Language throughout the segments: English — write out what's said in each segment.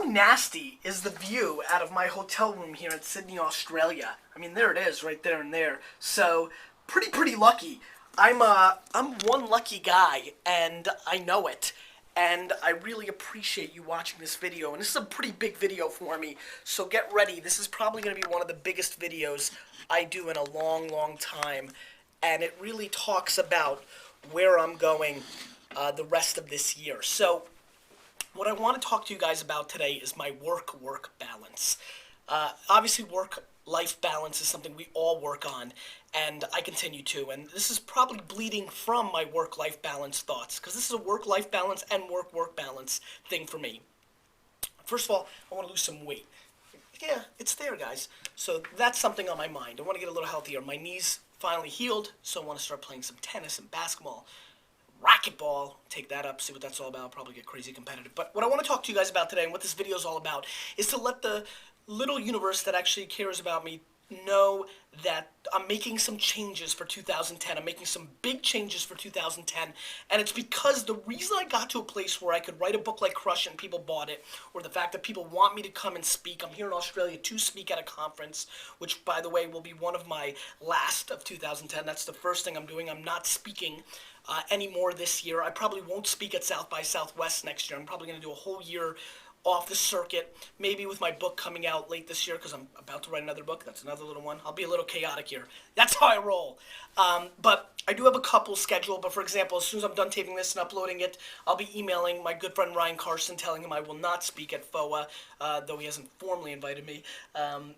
nasty is the view out of my hotel room here in Sydney, Australia? I mean, there it is, right there and there. So, pretty lucky. I'm one lucky guy, and I know it. And I really appreciate you watching this video. And this is a pretty big video for me, so get ready. This is probably going to be one of the biggest videos I do in a long time. And it really talks about where I'm going the rest of this year. So, what I want to talk to you guys about today is my work balance. Obviously, work-life balance is something we all work on, and I continue to. And this is probably bleeding from my work-life balance thoughts, because this is a work-life balance and work balance thing for me. First of all, I want to lose some weight. Yeah, it's there, guys. So that's something on my mind. I want to get a little healthier. My knees finally healed, so I want to start playing some tennis and basketball. Racquetball, take that up, see what that's all about. Probably get crazy competitive. But what I want to talk to you guys about today, and what this video is all about, is to let the little universe that actually cares about me know that I'm making some changes for 2010. I'm making some big changes for 2010, and it's because the reason I got to a place where I could write a book like Crush and people bought it, or the fact that people want me to come and speak. I'm here in Australia to speak at a conference, which, by the way, will be one of my last of 2010. That's the first thing I'm doing. I'm not speaking anymore this year. I probably won't speak at South by Southwest next year. I'm probably going to do a whole year off the circuit, maybe with my book coming out late this year, because I'm about to write another book. That's another little one. I'll be a little chaotic here. That's how I roll. But I do have a couple scheduled. But for example, as soon as I'm done taping this and uploading it, I'll be emailing my good friend Ryan Carson, telling him I will not speak at FOA, though he hasn't formally invited me.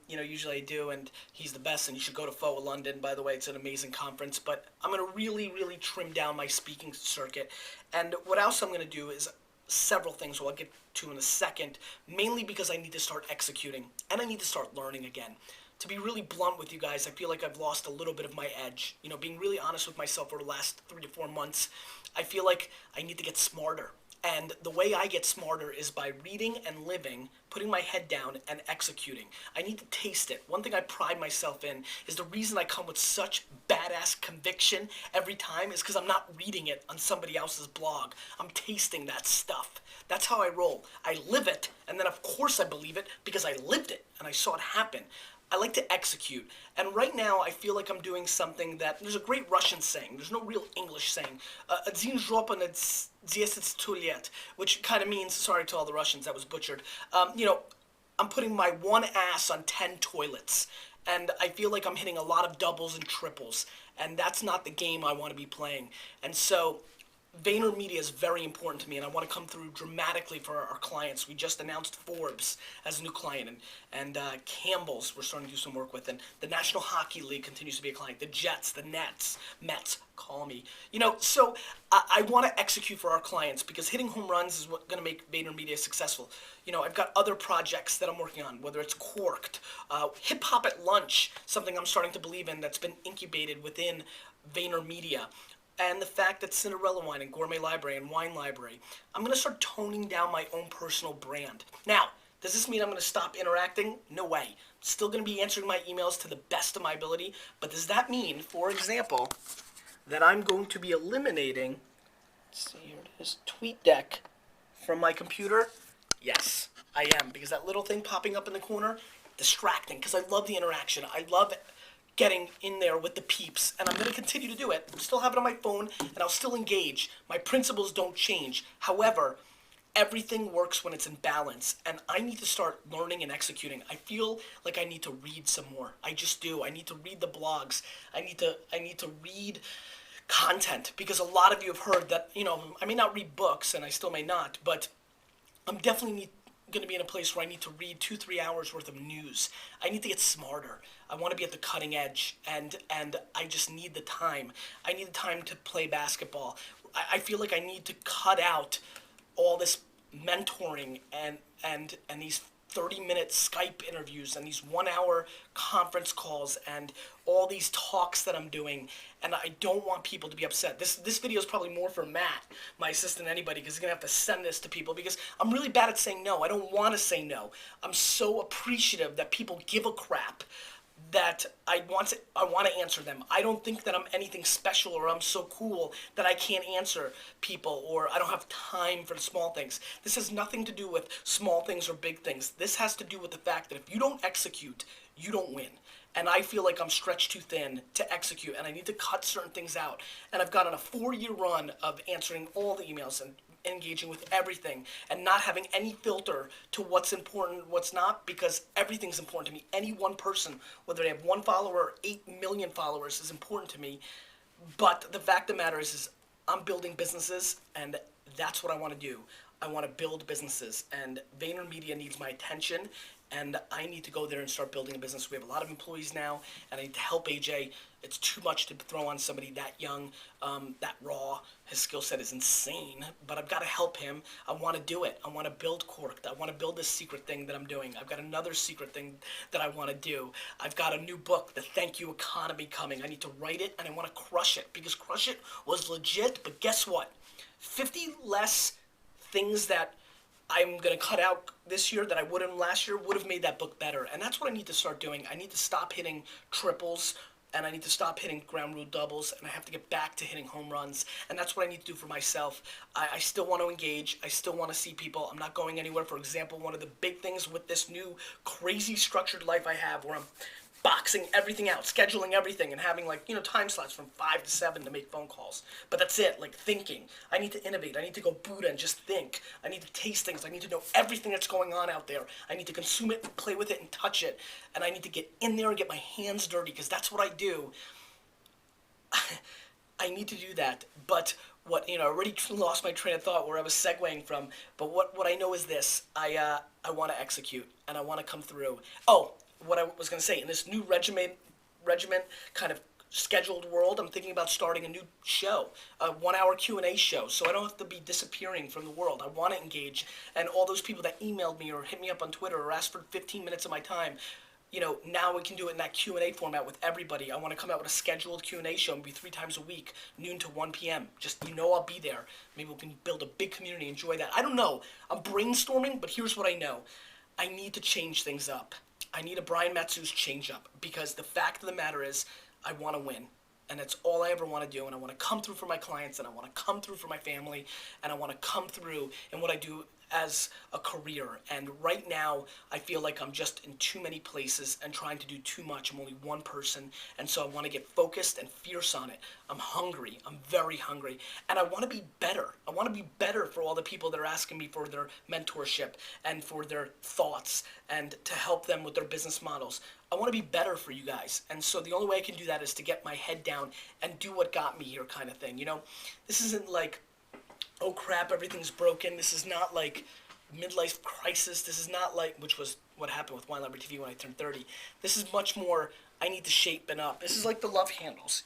Usually I do, and he's the best, and you should go to FOA London. By the way, it's an amazing conference. But I'm going to really trim down my speaking circuit. And what else I'm going to do is several things, I'll get to in a second, mainly because I need to start executing, and I need to start learning again. To be really blunt with you guys, I feel like I've lost a little bit of my edge. Being really honest with myself over the last 3 to 4 months, I feel like I need to get smarter. And the way I get smarter is by reading and living, putting my head down, and executing. I need to taste it. One thing I pride myself in is the reason I come with such badass conviction every time is because I'm not reading it on somebody else's blog. I'm tasting that stuff. That's how I roll. I live it, and then of course I believe it because I lived it and I saw it happen. I like to execute, and right now I feel like I'm doing something that, there's a great Russian saying, there's no real English saying, "Один жопа на 10 tuliet," which kind of means, sorry to all the Russians, that was butchered, I'm putting my one ass on 10 toilets, and I feel like I'm hitting a lot of doubles and triples, and that's not the game I want to be playing. And so VaynerMedia is very important to me, and I want to come through dramatically for our clients. We just announced Forbes as a new client, and Campbell's we're starting to do some work with, and the National Hockey League continues to be a client. The Jets, the Nets, Mets, call me. So I want to execute for our clients, because hitting home runs is what's going to make VaynerMedia successful. I've got other projects that I'm working on, whether it's Corked, Hip Hop at Lunch, something I'm starting to believe in that's been incubated within VaynerMedia. And the fact that Cinderella Wine and Gourmet Library and Wine Library, I'm going to start toning down my own personal brand. Now, does this mean I'm going to stop interacting? No way. I'm still going to be answering my emails to the best of my ability. But does that mean, for example, that I'm going to be eliminating, let's see, here it is, TweetDeck from my computer? Yes, I am. Because that little thing popping up in the corner, distracting. Because I love the interaction. I love it. Getting in there with the peeps, and I'm going to continue to do it. I'll still have it on my phone, and I'll still engage. My principles don't change. However, everything works when it's in balance, and I need to start learning and executing. I feel like I need to read some more. I just do. I need to read the blogs. I need to read content, because a lot of you have heard that, I may not read books, and I still may not, but I'm definitely going to be in a place where I need to read 2-3 hours worth of news. I need to get smarter. I want to be at the cutting edge, and I just need the time. I need the time to play basketball. I feel like I need to cut out all this mentoring and these 30-minute Skype interviews and these 1-hour conference calls and all these talks that I'm doing, and I don't want people to be upset. This video is probably more for Matt, my assistant, than anybody, because he's going to have to send this to people, because I'm really bad at saying no. I don't want to say no. I'm so appreciative that people give a crap that I want to answer them. I don't think that I'm anything special or I'm so cool that I can't answer people or I don't have time for the small things. This has nothing to do with small things or big things. This has to do with the fact that if you don't execute, you don't win. And I feel like I'm stretched too thin to execute, and I need to cut certain things out. And I've gotten a 4-year run of answering all the emails and engaging with everything and not having any filter to what's important, what's not, because everything's important to me. Any one person, whether they have 1 follower or 8 million followers, is important to me. But the fact of the matter is I'm building businesses, and that's what I want to do. I want to build businesses, and VaynerMedia needs my attention, and I need to go there and start building a business. We have a lot of employees now, and I need to help AJ. It's too much to throw on somebody that young, that raw. His skill set is insane, but I've got to help him. I want to do it. I want to build Corked. I want to build this secret thing that I'm doing. I've got another secret thing that I want to do. I've got a new book, The Thank You Economy, coming. I need to write it, and I want to crush it, because Crush It was legit, but guess what? 50 less things that I'm going to cut out this year that I wouldn't last year would have made that book better. And that's what I need to start doing. I need to stop hitting triples, and I need to stop hitting ground rule doubles, and I have to get back to hitting home runs. And that's what I need to do for myself. I still want to engage. I still want to see people. I'm not going anywhere. For example, one of the big things with this new crazy structured life I have, where I'm boxing everything out, scheduling everything, and having, like, time slots from 5 to 7 to make phone calls. But that's it, like, thinking. I need to innovate. I need to go Buddha and just think. I need to taste things. I need to know everything that's going on out there. I need to consume it, play with it, and touch it. And I need to get in there and get my hands dirty, because that's what I do. I need to do that. But I already lost my train of thought where I was segueing from. But what I know is this. I want to execute, and I want to come through. Oh, what I was going to say, in this new regiment kind of scheduled world, I'm thinking about starting a new show, a 1-hour Q&A show, so I don't have to be disappearing from the world. I want to engage, and all those people that emailed me or hit me up on Twitter or asked for 15 minutes of my time, now we can do it in that Q&A format with everybody. I want to come out with a scheduled Q&A show, maybe 3 times a week, noon to 1 p.m. Just, I'll be there. Maybe we can build a big community, enjoy that. I don't know. I'm brainstorming, but here's what I know. I need to change things up. I need a Brian Matsu's change-up, because the fact of the matter is I want to win, and that's all I ever want to do, and I want to come through for my clients, and I want to come through for my family, and I want to come through in what I do as a career. And right now I feel like I'm just in too many places and trying to do too much. I'm only one person, and so I want to get focused and fierce on it. I'm hungry. I'm very hungry, and I want to be better. I want to be better for all the people that are asking me for their mentorship and for their thoughts and to help them with their business models. I want to be better for you guys, and so the only way I can do that is to get my head down and do what got me here kind of thing. This isn't like, oh crap, everything's broken. This is not like midlife crisis. This is not like, which was what happened with Wine Library TV when I turned 30. This is much more, I need to shape up. This is like the love handles,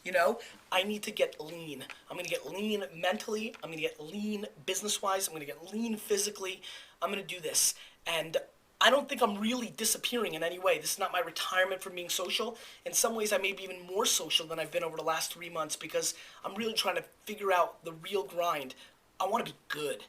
I need to get lean. I'm going to get lean mentally. I'm going to get lean business-wise. I'm going to get lean physically. I'm going to do this. And I don't think I'm really disappearing in any way. This is not my retirement from being social. In some ways, I may be even more social than I've been over the last 3 months, because I'm really trying to figure out the real grind. I want to be good.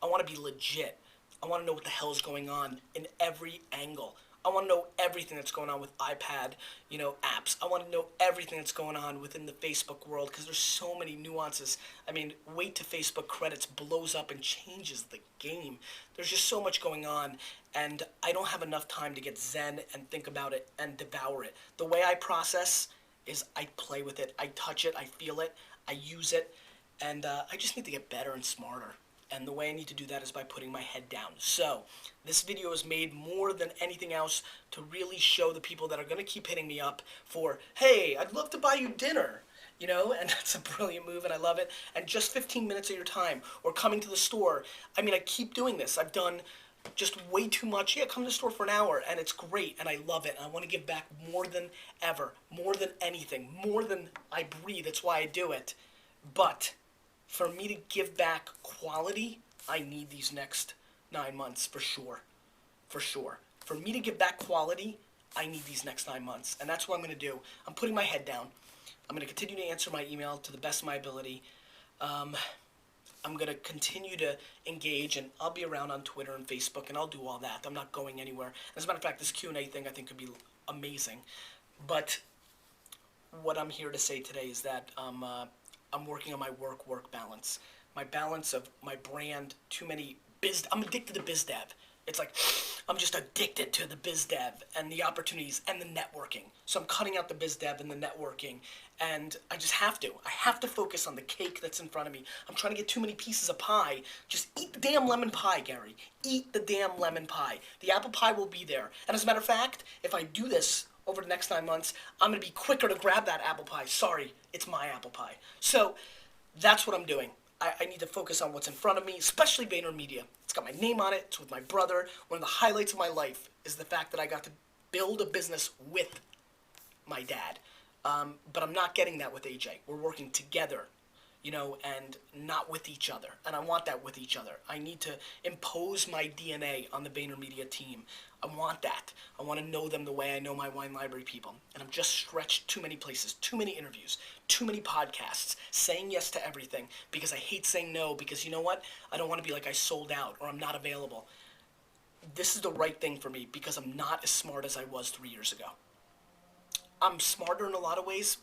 I want to be legit. I want to know what the hell is going on in every angle. I want to know everything that's going on with iPad, apps. I want to know everything that's going on within the Facebook world, because there's so many nuances. I mean, wait till Facebook credits blows up and changes the game. There's just so much going on, and I don't have enough time to get zen and think about it and devour it. The way I process is I play with it. I touch it. I feel it. I use it. And I just need to get better and smarter. And the way I need to do that is by putting my head down. So this video is made more than anything else to really show the people that are going to keep hitting me up for, hey, I'd love to buy you dinner. And that's a brilliant move, and I love it. And just 15 minutes of your time, or coming to the store. I mean, I keep doing this. I've done just way too much. Yeah, come to the store for an hour, and it's great, and I love it. And I want to give back more than ever, more than anything, more than I breathe. That's why I do it. But for me to give back quality, I need these next 9 months for sure. For sure. For me to give back quality, I need these next 9 months. And that's what I'm going to do. I'm putting my head down. I'm going to continue to answer my email to the best of my ability. I'm going to continue to engage, and I'll be around on Twitter and Facebook, and I'll do all that. I'm not going anywhere. As a matter of fact, this Q&A thing I think could be amazing. But what I'm here to say today is that I'm working on my work balance, my balance of my brand. Too many biz. I'm addicted to biz dev. It's like I'm just addicted to the biz dev and the opportunities and the networking. So I'm cutting out the biz dev and the networking, and I just have to. I have to focus on the cake that's in front of me. I'm trying to get too many pieces of pie. Just eat the damn lemon pie, Gary. Eat the damn lemon pie. The apple pie will be there. And as a matter of fact, if I do this over the next 9 months, I'm going to be quicker to grab that apple pie. Sorry, it's my apple pie. So that's what I'm doing. I need to focus on what's in front of me, especially VaynerMedia. It's got my name on it. It's with my brother. One of the highlights of my life is the fact that I got to build a business with my dad. But I'm not getting that with AJ. We're working together, and not with each other. And I want that with each other. I need to impose my DNA on the VaynerMedia team. I want that. I want to know them the way I know my wine library people. And I'm just stretched too many places, too many interviews, too many podcasts, saying yes to everything because I hate saying no because you know what? I don't want to be like I sold out or I'm not available. This is the right thing for me because I'm not as smart as I was 3 years ago. I'm smarter in a lot of ways,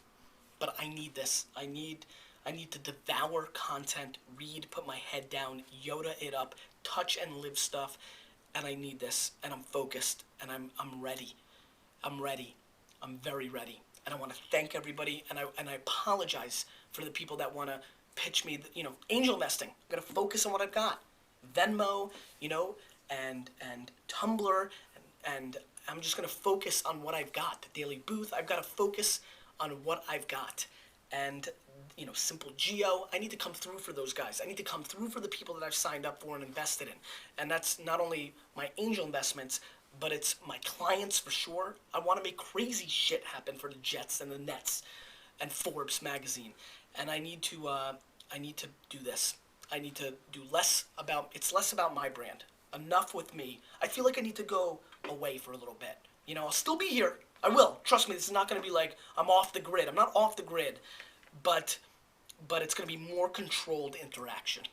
but I need this. I need to devour content, read, put my head down, Yoda it up, touch and live stuff, and I need this, and I'm focused, and I'm ready. I'm ready. I'm very ready. And I want to thank everybody, and I apologize for the people that want to pitch me, angel investing. I'm going to focus on what I've got. Venmo, and Tumblr, and I'm just going to focus on what I've got. The Daily Booth, I've got to focus on what I've got. And, Simple Geo, I need to come through for those guys. I need to come through for the people that I've signed up for and invested in. And that's not only my angel investments, but it's my clients for sure. I want to make crazy shit happen for the Jets and the Nets and Forbes magazine. And I need to do this. I need to do it's less about my brand. Enough with me. I feel like I need to go away for a little bit. I'll still be here. I will. Trust me, this is not going to be like I'm off the grid. I'm not off the grid, but it's going to be more controlled interaction.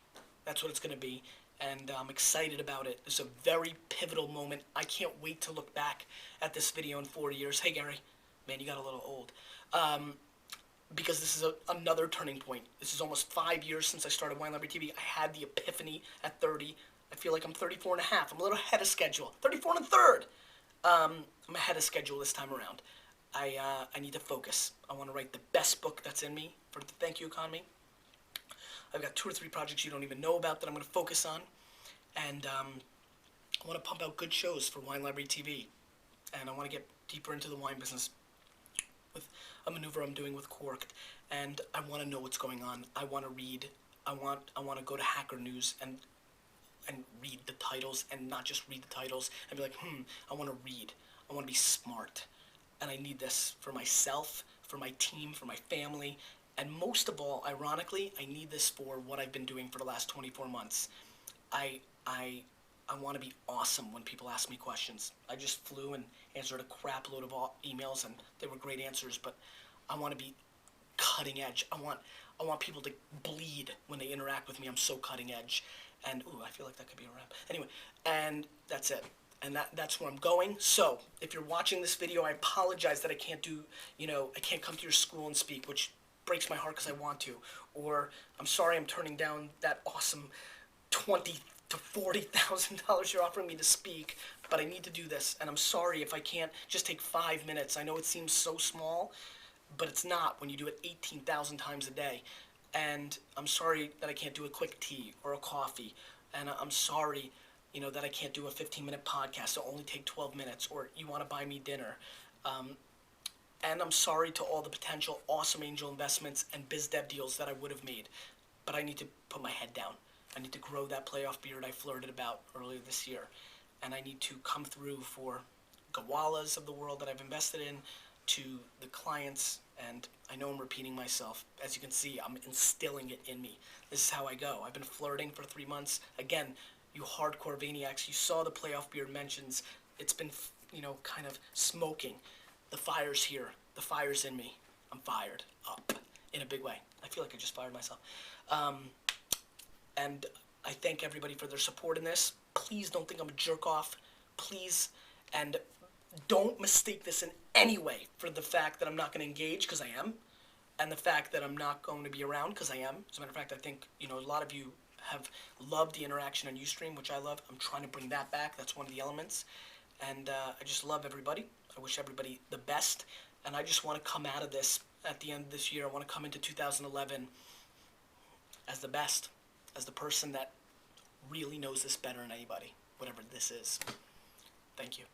That's what it's going to be, and I'm excited about it. It's a very pivotal moment. I can't wait to look back at this video in 4 years. Hey, Gary. Man, you got a little old. Because this is another turning point. This is almost 5 years since I started Wine Library TV. I had the epiphany at 30. I feel like I'm 34 and a half. I'm a little ahead of schedule. 34 and a third. I'm ahead of schedule this time around. I need to focus. I want to write the best book that's in me for the thank you economy. I've got 2 or 3 projects you don't even know about that I'm going to focus on. And I want to pump out good shows for Wine Library TV. And I want to get deeper into the wine business with a maneuver I'm doing with Cork. And I want to know what's going on. I want to read. I want to go to Hacker News and read the titles and not just read the titles and be like, I want to read. I want to be smart. And I need this for myself, for my team, for my family, and most of all, ironically, I need this for what I've been doing for the last 24 months. I want to be awesome when people ask me questions. I just flew and answered a crap load of emails, and they were great answers, but I want to be cutting edge. I want people to bleed when they interact with me. I'm so cutting edge. And, I feel like that could be a wrap. Anyway, and that's it. And that's where I'm going. So, if you're watching this video, I apologize that I can't I can't come to your school and speak, which breaks my heart because I want to. Or, I'm sorry I'm turning down that awesome $20,000 to $40,000 you're offering me to speak, but I need to do this. And I'm sorry if I can't just take 5 minutes. I know it seems so small, but it's not when you do it 18,000 times a day. And I'm sorry that I can't do a quick tea or a coffee. And I'm sorry, that I can't do a 15-minute podcast. It'll only take 12 minutes. Or you want to buy me dinner. And I'm sorry to all the potential awesome angel investments and biz dev deals that I would have made. But I need to put my head down. I need to grow that playoff beard I flirted about earlier this year. And I need to come through for Gawalas of the world that I've invested in, to the clients, and I know I'm repeating myself. As you can see, I'm instilling it in me. This is how I go. I've been flirting for 3 months. Again, you hardcore Vayniacs, you saw the playoff beard mentions. It's been, kind of smoking. The fire's here. The fire's in me. I'm fired up in a big way. I feel like I just fired myself. And I thank everybody for their support in this. Please don't think I'm a jerk off. Please. And don't mistake this in any way for the fact that I'm not going to engage, because I am, and the fact that I'm not going to be around, because I am. As a matter of fact, I think, a lot of you have loved the interaction on Ustream, which I love. I'm trying to bring that back. That's one of the elements. And I just love everybody. I wish everybody the best. And I just want to come out of this at the end of this year. I want to come into 2011 as the best, as the person that really knows this better than anybody, whatever this is. Thank you.